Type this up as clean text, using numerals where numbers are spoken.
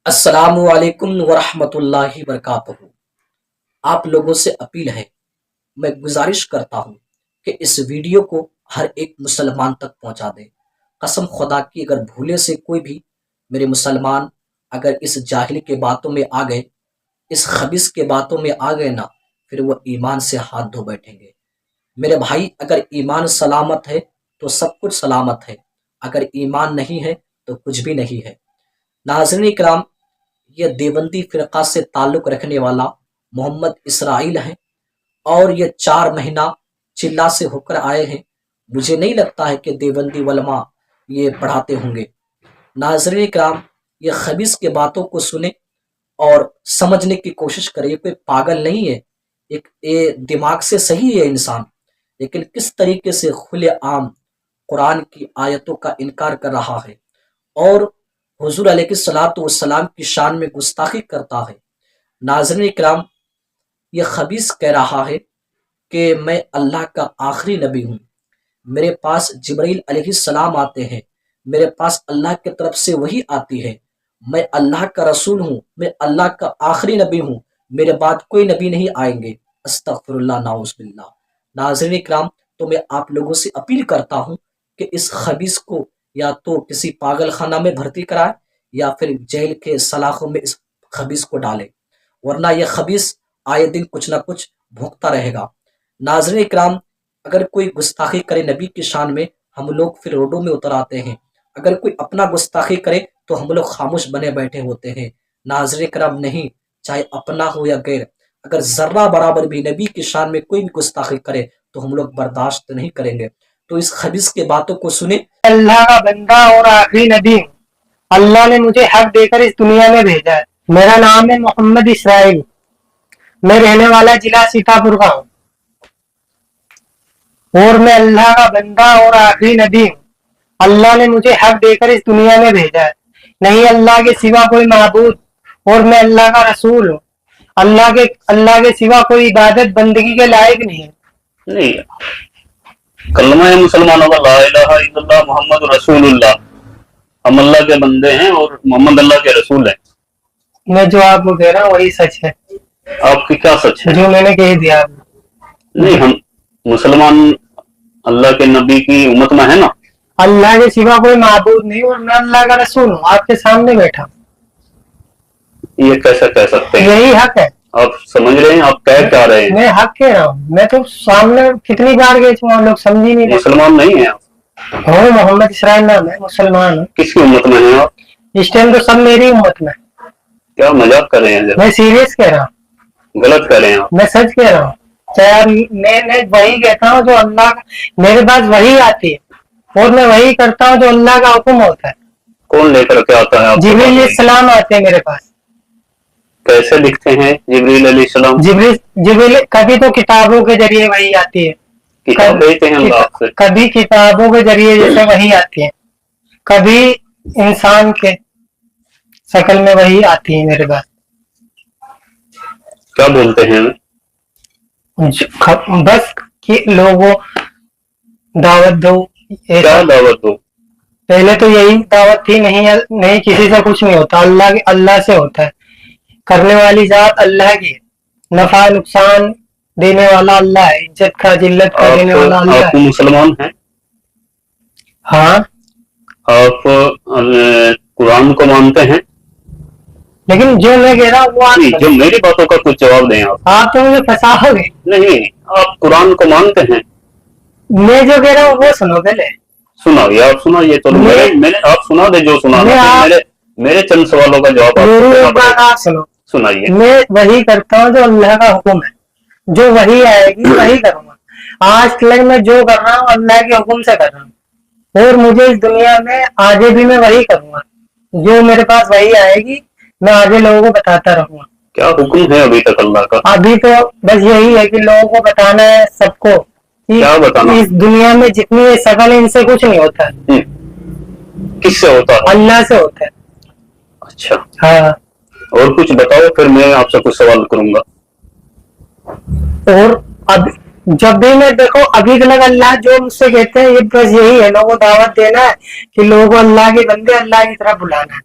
السلام علیکم ورحمۃ اللہ وبرکاتہ۔ آپ لوگوں سے اپیل ہے، میں گزارش کرتا ہوں کہ اس ویڈیو کو ہر ایک مسلمان تک پہنچا دیں۔ قسم خدا کی اگر بھولے سے کوئی بھی میرے مسلمان اگر اس جاہل کے باتوں میں آ گئے، اس خبیث کے باتوں میں آ گئے نا، پھر وہ ایمان سے ہاتھ دھو بیٹھیں گے۔ میرے بھائی، اگر ایمان سلامت ہے تو سب کچھ سلامت ہے، اگر ایمان نہیں ہے تو کچھ بھی نہیں ہے۔ ناظرین کرام، یہ دیوبندی فرقہ سے تعلق رکھنے والا محمد اسرائیل ہیں، اور یہ 4 مہینہ چلا سے ہو کر آئے ہیں۔ مجھے نہیں لگتا ہے کہ دیوبندی علماء یہ پڑھاتے ہوں گے۔ ناظرین کرام، یہ خبیث کے باتوں کو سنیں اور سمجھنے کی کوشش کریں۔ یہ کوئی پاگل نہیں ہے، یہ دماغ سے صحیح ہے انسان، لیکن کس طریقے سے کھلے عام قرآن کی آیتوں کا انکار کر رہا ہے اور حضور علیہ الصلوۃ والسلام کی شان میں گستاخی کرتا ہے۔ ناظرین کرام، یہ خبیث کہہ رہا ہے کہ میں اللہ کا آخری نبی ہوں، میرے پاس جبرائیل علیہ السلام آتے ہیں، میرے پاس اللہ کی طرف سے وحی آتی ہے، میں اللہ کا رسول ہوں، میں اللہ کا آخری نبی ہوں، میرے بعد کوئی نبی نہیں آئیں گے۔ استغفر اللہ، نعوذ باللہ۔ ناظرین کرام، تو میں آپ لوگوں سے اپیل کرتا ہوں کہ اس خبیث کو یا تو کسی پاگل خانہ میں بھرتی کرائے یا پھر جیل کے سلاخوں میں اس خبیث کو ڈالے، ورنہ یہ خبیث آئے دن کچھ نہ کچھ بھوکتا رہے گا۔ ناظرین کرام، اگر کوئی گستاخی کرے نبی کی شان میں، ہم لوگ پھر روڈوں میں اتر آتے ہیں، اگر کوئی اپنا گستاخی کرے تو ہم لوگ خاموش بنے بیٹھے ہوتے ہیں۔ ناظرین کرام، نہیں، چاہے اپنا ہو یا غیر، اگر ذرہ برابر بھی نبی کی شان میں کوئی بھی گستاخی کرے تو ہم لوگ برداشت نہیں کریں گے۔ تو اس خبیث کے باتوں کو سنیں۔ اللہ کا بندہ اور آخری نبی ہوں، اللہ نے مجھے حق دے کر اس دنیا میں بھیجا ہے۔ میرا نام ہے محمد اسرائیل، میں رہنے والا ضلع سیتاپور کا ہوں، اور میں اللہ کا بندہ اور آخری نبی ہوں، اللہ نے مجھے حق دے کر اس دنیا میں بھیجا ہے۔ نہیں اللہ کے سوا کوئی معبود، اور میں اللہ کا رسول ہوں۔ اللہ کے سوا کوئی عبادت بندگی کے لائق نہیں ہے۔ نہیں، کلمہ مسلمانوں کا لا الہ الا اللہ محمد رسول اللہ، ہم اللہ کے بندے ہیں اور محمد اللہ کے رسول ہیں۔ میں جو آپ کو کہہ رہا ہوں وہی سچ ہے۔ آپ کی کیا سچ ہے؟ جو میں نے کہہ دیا آپ نے۔ نہیں، ہم مسلمان اللہ کے نبی کی امت میں ہے نا۔ اللہ کے سوا کوئی معبود نہیں اور میں اللہ کا رسول ہوں، آپ کے سامنے بیٹھا ہوں۔ یہ کیسا کہہ سکتے ہیں؟ یہی حق ہے۔ آپ سمجھ رہے ہیں آپ کہہ کیا رہے ہیں؟ میں حق کہہ رہا ہوں، میں تو سامنے کتنی بار گئے تھے، لوگ سمجھ ہی نہیں رہے۔ مسلمان نہیں ہیں آپ؟ ہوں، محمد اسرائیل نام ہے، مسلمان ہوں۔ کس کی امت میں ہیں آپ؟ اس ٹائم تو سب میری امت میں۔ کیا مذاق کر رہے ہیں؟ میں سیریس کہہ رہا ہوں، غلط کر رہے ہیں آپ۔ میں سچ کہہ رہا ہوں۔ میں وہی کہتا ہوں جو اللہ کا، میرے پاس وہی آتی ہے اور میں وہی کرتا ہوں جو اللہ کا حکم ہوتا ہے۔ کون لے کر کے آتا ہے آپ؟ جبریل علیہ السلام آتے ہیں میرے پاس۔ کیسے لکھتے ہیں جبریل علیہ السلام؟ جبریل کبھی تو کتابوں کے ذریعے وہی آتی ہے، کتاب بھیجتے ہیں اللہ آپ سے؟ کبھی کتابوں کے ذریعے جیسے وہی آتی ہے، کبھی انسان کے شکل میں وہی آتی ہے میرے پاس۔ کیا بولتے ہیں؟ بس کہ لوگوں دعوت دو۔ کیا دعوت دو؟ پہلے تو یہی دعوت تھی، نہیں کسی سے کچھ نہیں ہوتا، اللہ سے ہوتا ہے۔ کرنے والی ذات اللہ کی ہے، نفع نقصان دینے والا اللہ ہے، عزت کا ذلت کا دینے والا اللہ ہے۔ آپ مسلمان ہیں؟ ہاں۔ آپ قرآن کو مانتے ہیں؟ لیکن جو میں کہہ رہا ہوں وہ جو میری باتوں کا کچھ جواب دیں آپ تو مجھے پھنساؤ گے۔ نہیں، آپ قرآن کو مانتے ہیں؟ میں جو کہہ رہا ہوں وہ سنو پہلے۔ سنائیے، آپ سنائیے تو آپ سنا دے جو سنانا، میرے چند سوالوں کا جواب آپ سنو۔ سنائیے۔ میں وہی کرتا ہوں جو اللہ کا حکم ہے، جو وہی آئے گی وہی کروں گا۔ آج تک میں جو کر رہا ہوں اللہ کے حکم سے کر رہا ہوں، اور مجھے اس دنیا میں آگے بھی میں وہی کروں گا، جو میرے پاس وہی آئے گی میں آگے لوگوں کو بتاتا رہوں گا۔ کیا حکم ہے ابھی تک اللہ کا؟ ابھی تو بس یہی ہے کہ لوگوں کو بتانا ہے، سب کو، کیا بتانا؟ اس دنیا میں جتنی یہ شکل ہے ان سے کچھ نہیں ہوتا ہے۔ کس سے ہوتا ہے؟ اللہ سے ہوتا ہے۔ اچھا، ہاں۔ اور کچھ بتاؤ، پھر میں آپ سے کچھ سوال کروں گا۔ اور اب جب بھی میں دیکھو ابھی تک اللہ جو مجھ سے کہتے ہیں یہ بس یہی ہے، لوگوں کو دعوت دینا ہے کہ لوگوں کو اللہ کے بندے اللہ کی طرف بلانا ہے۔